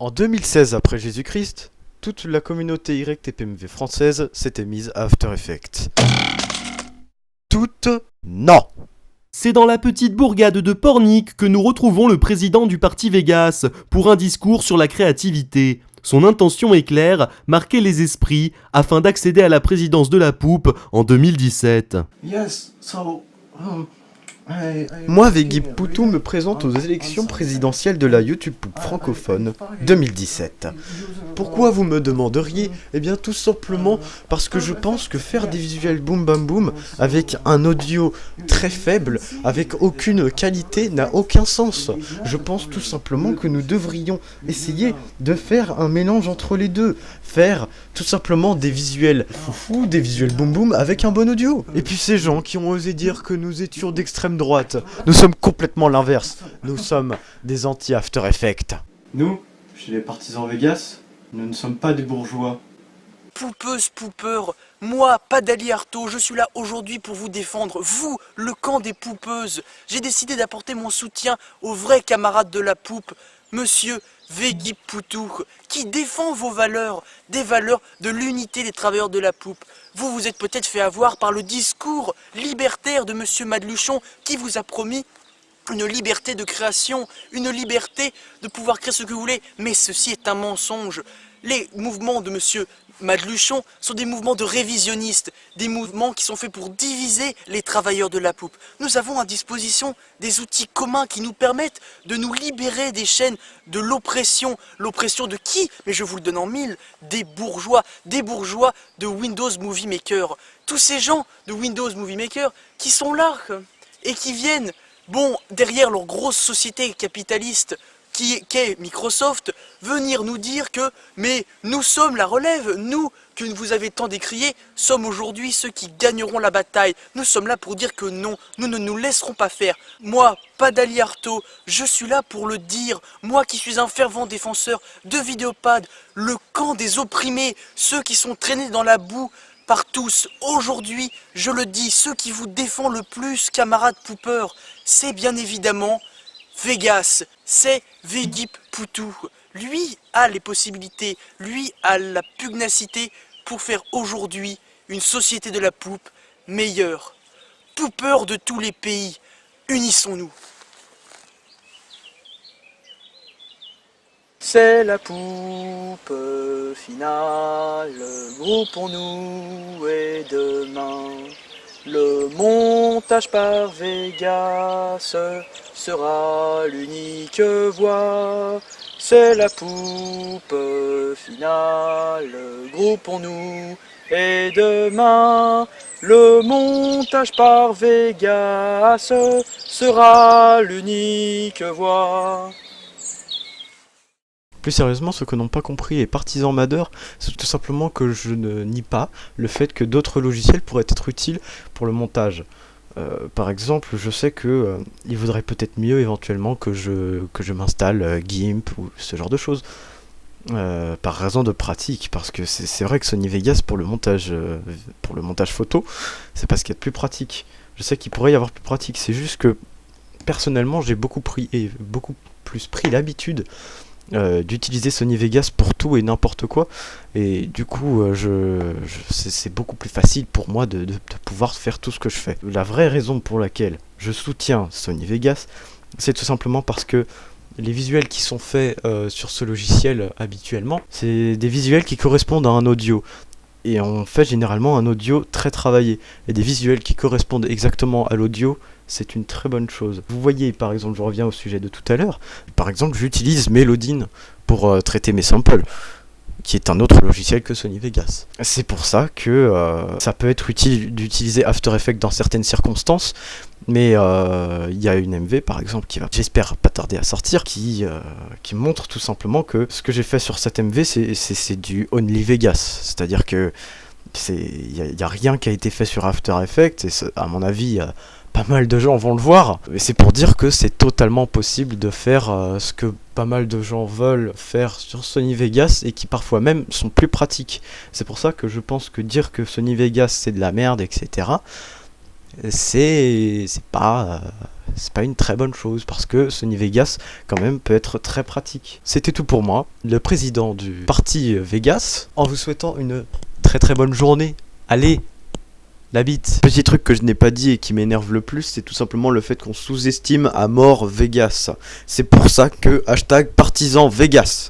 En 2016 après Jésus-Christ, toute la communauté YTPMV française s'était mise à After Effects. Toute non. C'est dans la petite bourgade de Pornic que nous retrouvons le président du parti Vegas pour un discours sur la créativité. Son intention est claire, marquer les esprits afin d'accéder à la présidence de la Poupe en 2017. Moi, Veggie Poutou me présente aux élections présidentielles de la YouTube Poupe francophone 2017. Pourquoi vous me demanderiez? Eh bien tout simplement parce que je pense que faire des visuels boom bam boom avec un audio très faible, avec aucune qualité, n'a aucun sens. Je pense tout simplement que nous devrions essayer de faire un mélange entre les deux. Faire tout simplement des visuels foufou, des visuels boom boom avec un bon audio. Et puis ces gens qui ont osé dire que nous étions d'extrême droite, nous sommes complètement l'inverse. Nous sommes des anti-After Effects. Nous, chez les partisans Vegas, nous ne sommes pas des bourgeois. Poupeuse, poupeur, moi, Padali Arto, je suis là aujourd'hui pour vous défendre, vous, le camp des poupeuses. J'ai décidé d'apporter mon soutien au vrai camarade de la poupe, monsieur Veggie Poutou, qui défend vos valeurs, des valeurs de l'unité des travailleurs de la poupe. Vous vous êtes peut-être fait avoir par le discours libertaire de monsieur Madluchon qui vous a promis une liberté de création, une liberté de pouvoir créer ce que vous voulez, mais ceci est un mensonge. Les mouvements de monsieur Madluchon sont des mouvements de révisionnistes, des mouvements qui sont faits pour diviser les travailleurs de la poupe. Nous avons à disposition des outils communs qui nous permettent de nous libérer des chaînes de l'oppression. L'oppression de qui? Mais je vous le donne en mille, des bourgeois de Windows Movie Maker. Tous ces gens de Windows Movie Maker qui sont là et qui viennent, bon, derrière leur grosse société capitaliste qu'est Microsoft, venir nous dire que mais nous sommes la relève, nous que vous avez tant décrié, sommes aujourd'hui ceux qui gagneront la bataille. Nous sommes là pour dire que non, nous ne nous laisserons pas faire. Moi, Padali Arto, je suis là pour le dire, moi qui suis un fervent défenseur de Vidéopad, le camp des opprimés, ceux qui sont traînés dans la boue par tous. Aujourd'hui, je le dis, ceux qui vous défendent le plus, camarades poupeurs, c'est bien évidemment Vegas, c'est Veggie Poutou. Lui a les possibilités, lui a la pugnacité pour faire aujourd'hui une société de la poupe meilleure. Poupeurs de tous les pays, unissons-nous. C'est la poupe finale, groupons-nous et demain. Le montage par Vegas sera l'unique voie. C'est la poupe finale, groupons-nous et demain. Le montage par Vegas sera l'unique voie. Plus sérieusement, ceux que n'ont pas compris les partisans madeurs, c'est tout simplement que je ne nie pas le fait que d'autres logiciels pourraient être utiles pour le montage. Par exemple, je sais que il vaudrait peut-être mieux éventuellement que je m'installe GIMP ou ce genre de choses. Par raison de pratique, parce que c'est vrai que Sony Vegas pour le montage photo, c'est pas ce qu'il y a de plus pratique. Je sais qu'il pourrait y avoir plus pratique, c'est juste que personnellement j'ai beaucoup plus pris l'habitude d'utiliser Sony Vegas pour tout et n'importe quoi, et du coup c'est beaucoup plus facile pour moi de pouvoir faire tout ce que je fais. La vraie raison pour laquelle je soutiens Sony Vegas, c'est tout simplement parce que les visuels qui sont faits sur ce logiciel habituellement, c'est des visuels qui correspondent à un audio. Et on fait généralement un audio très travaillé. Et des visuels qui correspondent exactement à l'audio, c'est une très bonne chose. Vous voyez, par exemple, je reviens au sujet de tout à l'heure, par exemple, j'utilise Melodyne pour traiter mes samples, qui est un autre logiciel que Sony Vegas. C'est pour ça que ça peut être utile d'utiliser After Effects dans certaines circonstances, mais il y a une MV par exemple qui va, j'espère, pas tarder à sortir, qui montre tout simplement que ce que j'ai fait sur cette MV c'est du Only Vegas, c'est-à-dire que il y a rien qui a été fait sur After Effects, et à mon avis pas mal de gens vont le voir, et c'est pour dire que c'est totalement possible de faire ce que pas mal de gens veulent faire sur Sony Vegas et qui parfois même sont plus pratiques. C'est pour ça que je pense que dire que Sony Vegas c'est de la merde, etc., c'est pas c'est pas une très bonne chose parce que Sony Vegas quand même peut être très pratique. C'était tout pour moi, le président du parti Vegas, en vous souhaitant une très très bonne journée. Allez, la bite. Petit truc que je n'ai pas dit et qui m'énerve le plus, c'est tout simplement le fait qu'on sous-estime à mort Vegas. C'est pour ça que #partisan Vegas.